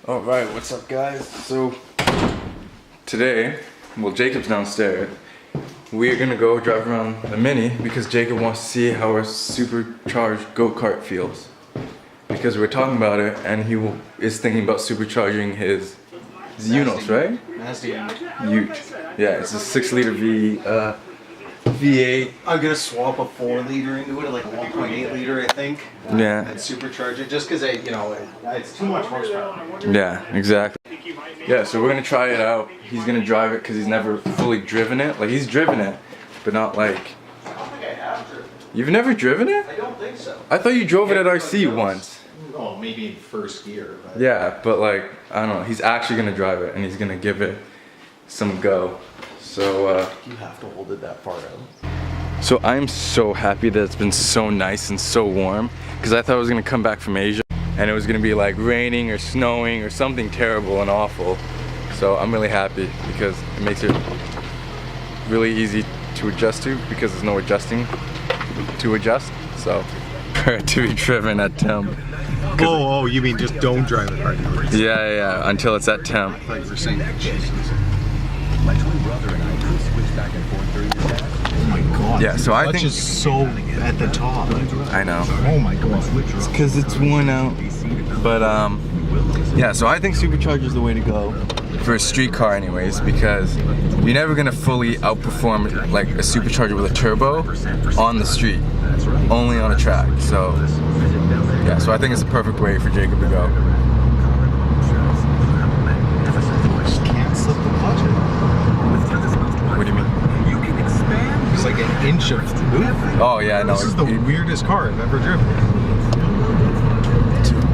Alright, what's up guys? So today, well Jacob's downstairs. We are gonna go drive around the Mini because Jacob wants to see how our supercharged go-kart feels. Because we're talking about it and he is thinking about supercharging his Unos, right? Ute. Yeah, it's a 6-liter V8. I'm gonna swap a 4-liter into it, like a 1.8 liter, I think. Yeah. And supercharge it, just because it's too much horsepower. Yeah, exactly. Yeah, so we're gonna try it out. He's gonna drive it because he's never fully driven it. Like he's driven it, but not like. I don't think I have driven it. You've never driven it? I don't think so. I thought you drove it at RC once. Oh, maybe in first gear. But... Yeah, but like I don't know. He's actually gonna drive it and he's gonna give it some go. So you have to hold it that far out. So I'm so happy that it's been so nice and so warm because I thought I was gonna come back from Asia and it was gonna be like raining or snowing or something terrible and awful. So I'm really happy because it makes it really easy to adjust to because there's no adjusting to adjust. So to be driven at temp. Oh, you mean just don't drive it hard? Yeah, until it's at temp. I thought you were saying Jesus. My twin brother and I could switch back and forth during the day. Oh my god. Yeah, so I think it's just so at the top. I know. Oh my god. It's because it's worn out. But yeah, so I think supercharger is the way to go for a street car anyways, because you're never gonna fully outperform like a supercharger with a turbo on the street, only on a track. So yeah, so I think it's the perfect way for Jacob to go. Just can't slip the clutch. What do you mean? It's like an inch of movement. Oh yeah, no. This is the weirdest car I've ever driven.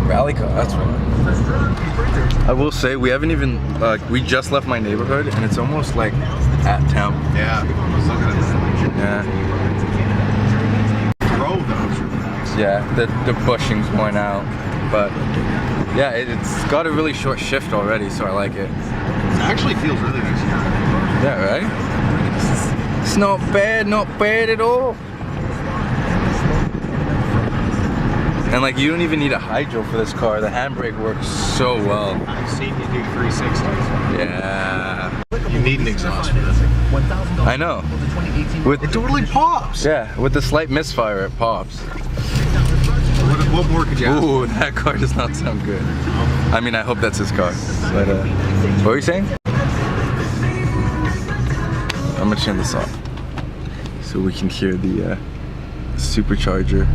Rally car, that's right. I will say we haven't even we just left my neighborhood and it's almost like at temp. Yeah, I was looking at that. Yeah. Row though is really nice. Yeah, the bushing's worn out, but yeah, it's got a really short shift already, so I like it. It actually feels really nice. Yeah, right? It's not bad at all. And like you don't even need a hydro for this car. The handbrake works so well. I've seen you do 360s. Yeah. You need an exhaust for this. I know. It totally pops. Yeah, with the slight misfire it pops. What more could you ask? Ooh, that car does not sound good. I mean, I hope that's his car. But what were you saying? I'm gonna turn this off so we can hear the supercharger.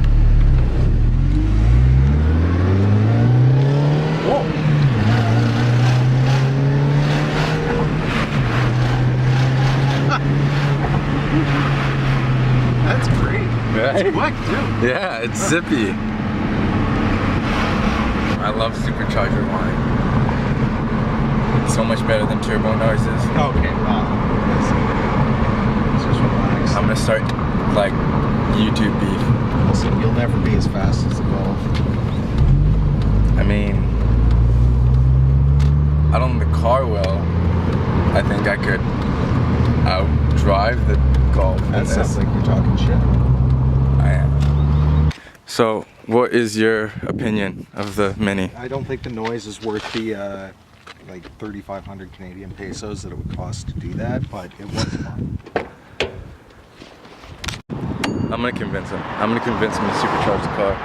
Whoa. That's great. Right? It's quick too. Yeah, it's zippy. I love supercharger line. It's so much better than turbo noises. Okay, wow. It's just relax. I'm gonna start like YouTube beef. Listen, you'll never be as fast as the Golf. I mean, I don't think the car will. I think I could outdrive the Golf. That sounds like you're talking shit. I am. So, what is your opinion of the Mini? I don't think the noise is worth the like 3,500 Canadian pesos that it would cost to do that, but it was fun. I'm gonna convince him. I'm gonna convince him to supercharge the car.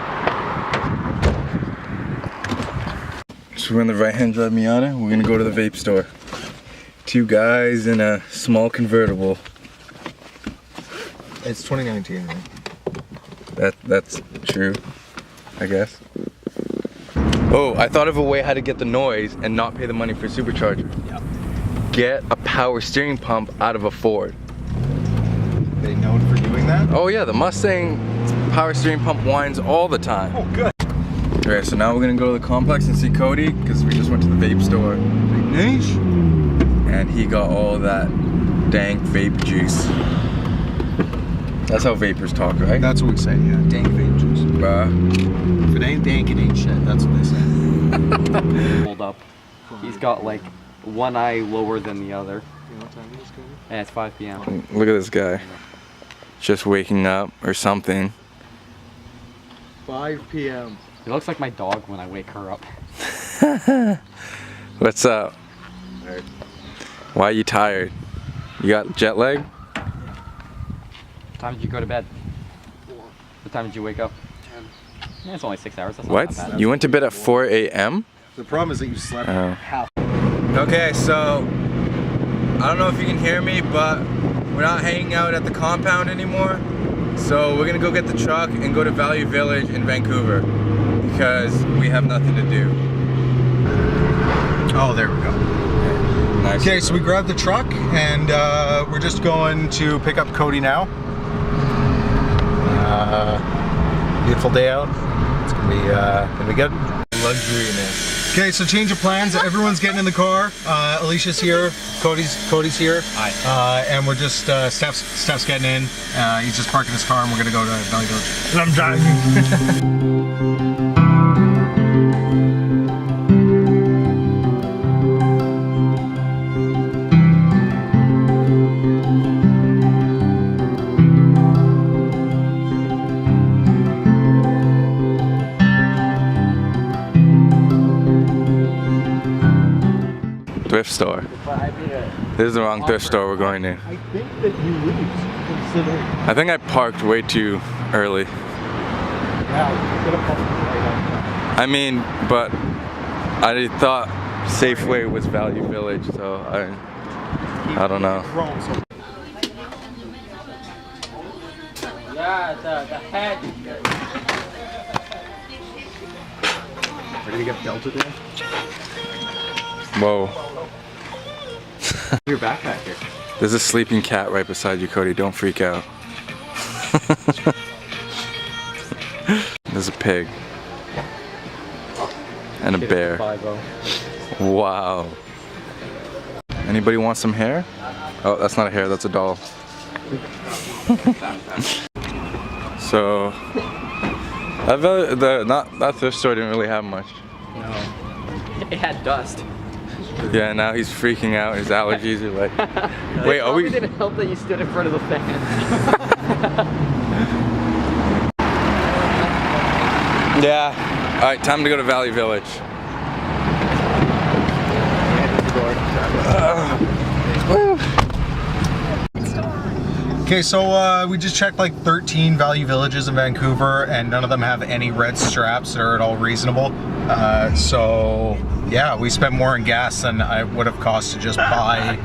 So we're in the right-hand drive Miata. We're gonna go to the vape store. 2 guys in a small convertible. It's 2019, right? That's true, I guess. Oh, I thought of a way how to get the noise and not pay the money for a supercharger. Yeah. Get a power steering pump out of a Ford. They known for doing that? Oh yeah, the Mustang power steering pump whines all the time. Oh, good. Alright, so now we're gonna go to the complex and see Cody because we just went to the vape store. And he got all that dank vape juice. That's how vapors talk, right? That's what we say, yeah. Dank vape juice. Bruh. If it ain't dank, it ain't shit. That's what they say. Hold up. He's got like one eye lower than the other. You know what time it is, Cody? And it's 5 p.m. Look at this guy. Just waking up or something. 5 p.m. He looks like my dog when I wake her up. What's up? Tired. Why are you tired? You got jet lag? What time did you go to bed? 4. What time did you wake up? 10. Yeah, it's only 6 hours. That's not What? that bad. You went to bed at 4 a.m.? The problem is that you slept Oh. half. Okay, so I don't know if you can hear me, but we're not hanging out at the compound anymore. So we're gonna go get the truck and go to Value Village in Vancouver because we have nothing to do. Oh, there we go. Nice. Okay, so we grabbed the truck and we're just going to pick up Cody now. Beautiful day out. It's gonna be good. Luxuriness. Okay, so change of plans. Everyone's getting in the car. Alicia's here. Cody's here. Hi. And we're just Steph's getting in. He's just parking his car, and we're gonna go to Valley Village. And I'm driving. Thrift store. This is the wrong thrift store we're going to. I think that you lose, considering. I think I parked way too early. Yeah, get a park right I mean, but I thought Safeway was Value Village, so I don't know. wrong. So Yeah, the head. ready to get belted in? Whoa. Your backpack here. There's a sleeping cat right beside you, Cody. Don't freak out. There's a pig. And a bear. 5-0. Wow. Anybody want some hair? Oh, that's not a hair, that's a doll. So, that thrift store didn't really have much. No. It had dust. Yeah, now he's freaking out. His allergies are like. Wait, are Probably we? didn't help that you stood in front of the fan. Yeah. All right, time to go to Valley Village. Okay, so we just checked like 13 Value Villages in Vancouver, and none of them have any red straps that are at all reasonable. So yeah, we spent more on gas than I would have cost to just buy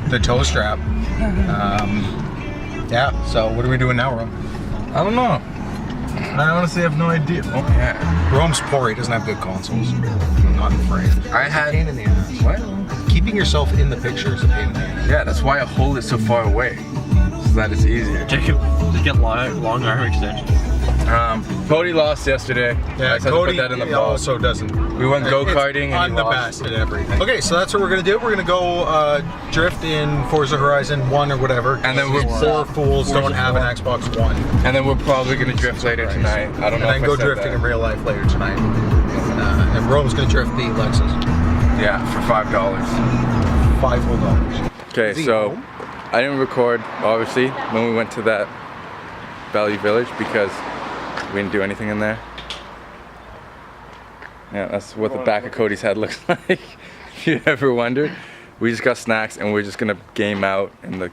the toe strap. Yeah, so what are we doing now, Rome? I don't know. I honestly have no idea. Oh yeah. Rome's poor, he doesn't have good consoles. I'm not afraid. I had. Pain in the ass. What? Keeping yourself in the picture is a pain in the ass. Yeah, that's why I hold it so far away, so that it's easier. Jacob, just get long arm extension. Cody lost yesterday. Yeah, I just had Cody to put that in the vlog. also doesn't. We went go-karting and I'm he the lost. best at everything. Okay, so that's what we're gonna do. We're gonna go drift in Forza Horizon 1 or whatever. And then we're Poor fools don't have an Xbox One. And then we're probably gonna drift later tonight. I don't know. And then if go I said drifting that. in real life later tonight. And Rome's gonna drift the Lexus. Yeah, for $5. $5 whole. Okay, Is he so home? I didn't record obviously when we went to that Value Village because we didn't do anything in there. Yeah, that's what the back of Cody's head looks like. If you ever wondered, we just got snacks and we're just gonna game out in the,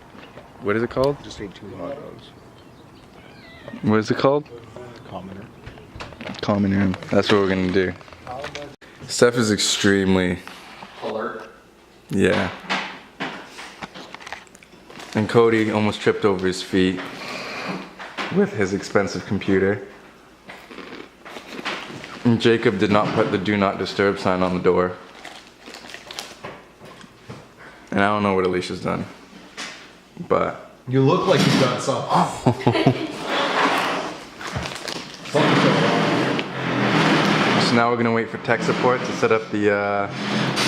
what is it called? Just ate 2 hot dogs. What is it called? Commoner. Common room. That's what we're gonna do. Steph is extremely Alert. Yeah. And Cody almost tripped over his feet with his expensive computer. And Jacob did not put the do not disturb sign on the door. And I don't know what Alicia's done. But You look like you've got something. so now we're gonna wait for tech support to set up the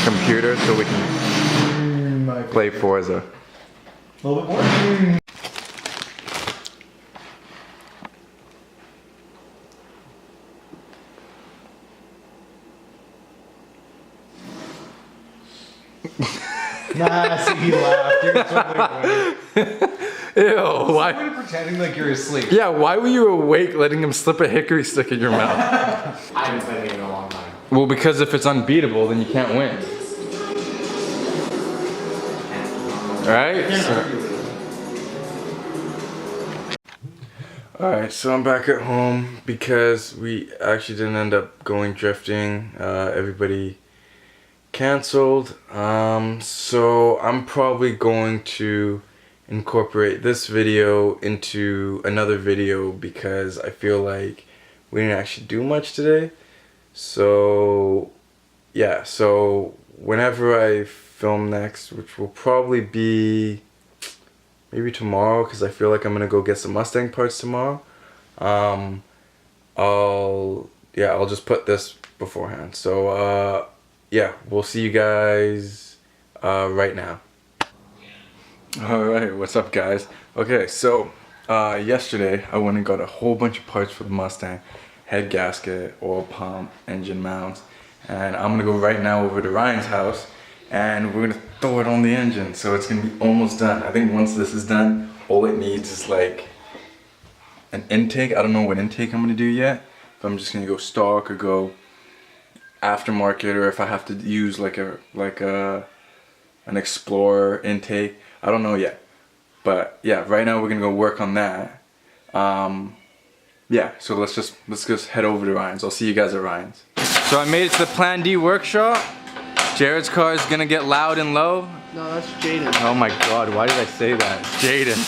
computer so we can play Forza. A little bit more. Nah, see, he laughed. You're totally right. Ew, why? You're pretending like you're asleep. Yeah, why were you awake letting him slip a hickory stick in your mouth? I haven't played it in a long time. Well, because if it's unbeatable, then you can't win. Alright, so I'm back at home because we actually didn't end up going drifting. Everybody canceled. So I'm probably going to incorporate this video into another video because I feel like we didn't actually do much today. So yeah, so whenever I film next, which will probably be maybe tomorrow, because I feel like I'm gonna go get some Mustang parts tomorrow. I'll just put this beforehand. So yeah, we'll see you guys right now. Alright, what's up guys? Okay, so yesterday I went and got a whole bunch of parts for the Mustang. Head gasket, oil pump, engine mounts, and I'm gonna go right now over to Ryan's house and we're gonna throw it on the engine, so it's gonna be almost done. I think once this is done, all it needs is like an intake. I don't know what intake I'm gonna do yet, if I'm just gonna go stock or go aftermarket, or if I have to use like an Explorer intake. I don't know yet, but yeah, right now we're gonna go work on that. Yeah, so let's just head over to Ryan's. I'll see you guys at Ryan's. So I made it to the Plan D workshop. Jared's car is gonna get loud and low. No, that's Jaden. Oh my god, why did I say that? Jaden.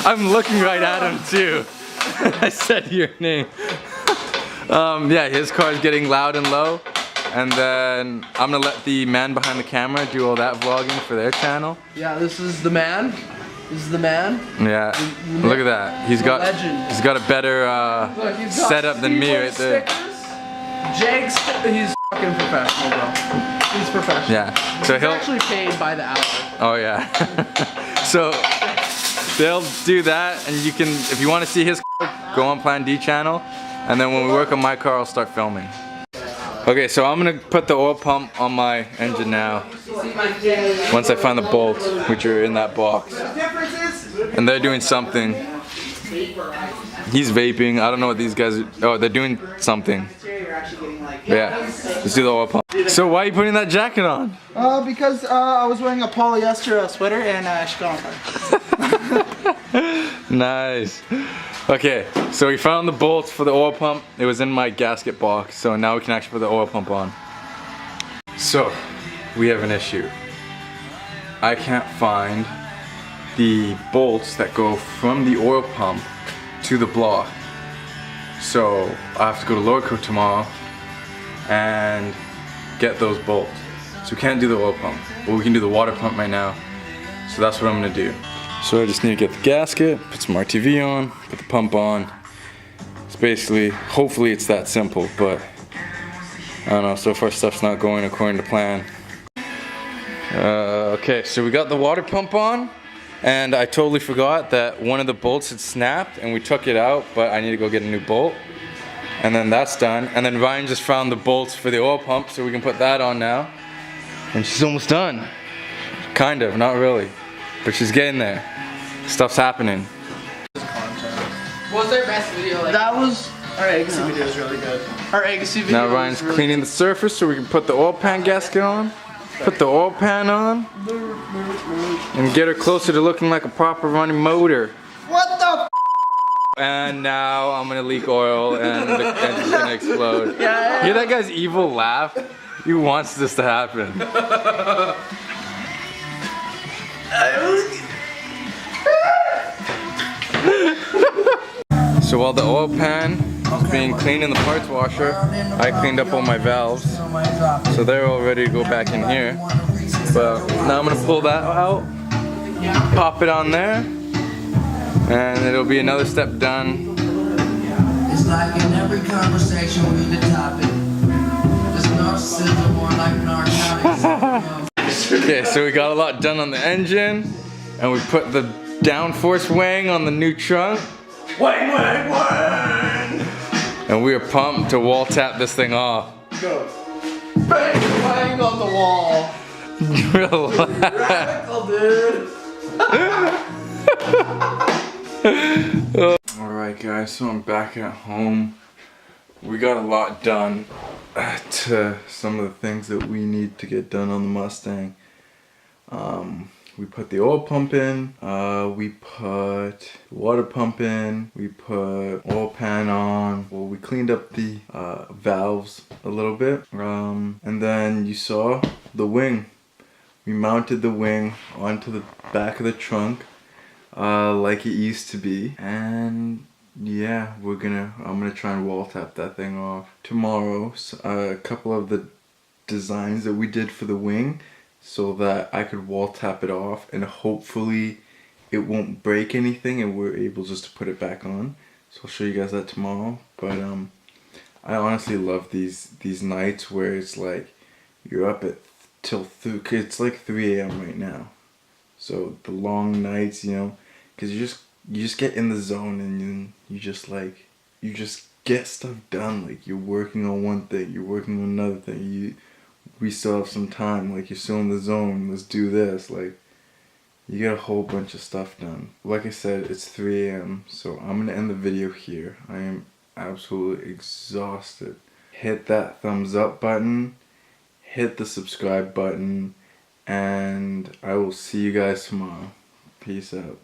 I'm looking right at him too. I said your name. Yeah, his car is getting loud and low. And then I'm gonna let the man behind the camera do all that vlogging for their channel. Yeah, this is the man. This is the man. Yeah, look at that. He's got a better Look, he's got setup than me right there. Jake's, he's fucking professional, bro. He's professional. Yeah, so he's he'll actually paid by the hour. Oh yeah. So they'll do that, and you can, if you want to see his car, go on Plan D channel, and then when we work on my car, I'll start filming. Okay, so I'm gonna put the oil pump on my engine now. Once I find the bolts, which are in that box. And they're doing something. He's vaping. I don't know what these guys are. Oh, they're doing something. Yeah, let's do the oil pump. So why are you putting that jacket on? Because I was wearing a polyester sweater and she got on fire. Nice. Okay, so we found the bolts for the oil pump. It was in my gasket box, so now we can actually put the oil pump on. So, we have an issue. I can't find the bolts that go from the oil pump to the block. So, I have to go to Lower Coat tomorrow and get those bolts. So we can't do the oil pump, but we can do the water pump right now. So that's what I'm gonna do. So I just need to get the gasket, put some RTV on, put the pump on. It's basically, hopefully it's that simple, but I don't know, so far stuff's not going according to plan. Okay, so we got the water pump on, and I totally forgot that one of the bolts had snapped, and we took it out, but I need to go get a new bolt. And then that's done, and then Ryan just found the bolts for the oil pump, so we can put that on now. And she's almost done. Kind of, not really. But she's getting there. Stuff's happening. What was our best video? Like, that was our Agassi video was really good. Our Agassi video. Now Ryan's really cleaning the surface so we can put the oil pan gasket on. Put the oil pan on. And get her closer to looking like a proper running motor. What the f? And now I'm gonna leak oil and the engine's gonna explode. Yeah. Hear that guy's evil laugh? He wants this to happen. So while the oil pan is being cleaned in the parts washer, I cleaned up all my valves. So they're all ready to go back in here. But now I'm gonna pull that out, pop it on there, and it'll be another step done. It's like in every conversation we need to topic. Just narcissism more like narcotics. Okay, so we got a lot done on the engine, and we put the downforce wang on the new trunk. Wang, wang, wang! And we are pumped to wall tap this thing off. Go. Bang, bang on the wall. Relax. Radical, dude. Alright guys, so I'm back at home. We got a lot done to some of the things that we need to get done on the Mustang. We put the oil pump in, we put the water pump in, we put oil pan on. Well, we cleaned up the valves a little bit. And then you saw the wing. We mounted the wing onto the back of the trunk like it used to be. And yeah, I'm gonna try and wall tap that thing off tomorrow. A couple of the designs that we did for the wing, so that I could wall tap it off and hopefully it won't break anything and we're able just to put it back on. So I'll show you guys that tomorrow. But I honestly love these nights where it's like you're up it's like 3 a.m. right now. So the long nights, you know, because you just get in the zone and you just get stuff done. Like you're working on one thing, you're working on another thing. We still have some time, like you're still in the zone, let's do this. Like you get a whole bunch of stuff done. Like I said, it's 3 a.m. so I'm gonna end the video here. I am absolutely exhausted. Hit that thumbs up button, hit the subscribe button, and I will see you guys tomorrow. Peace out.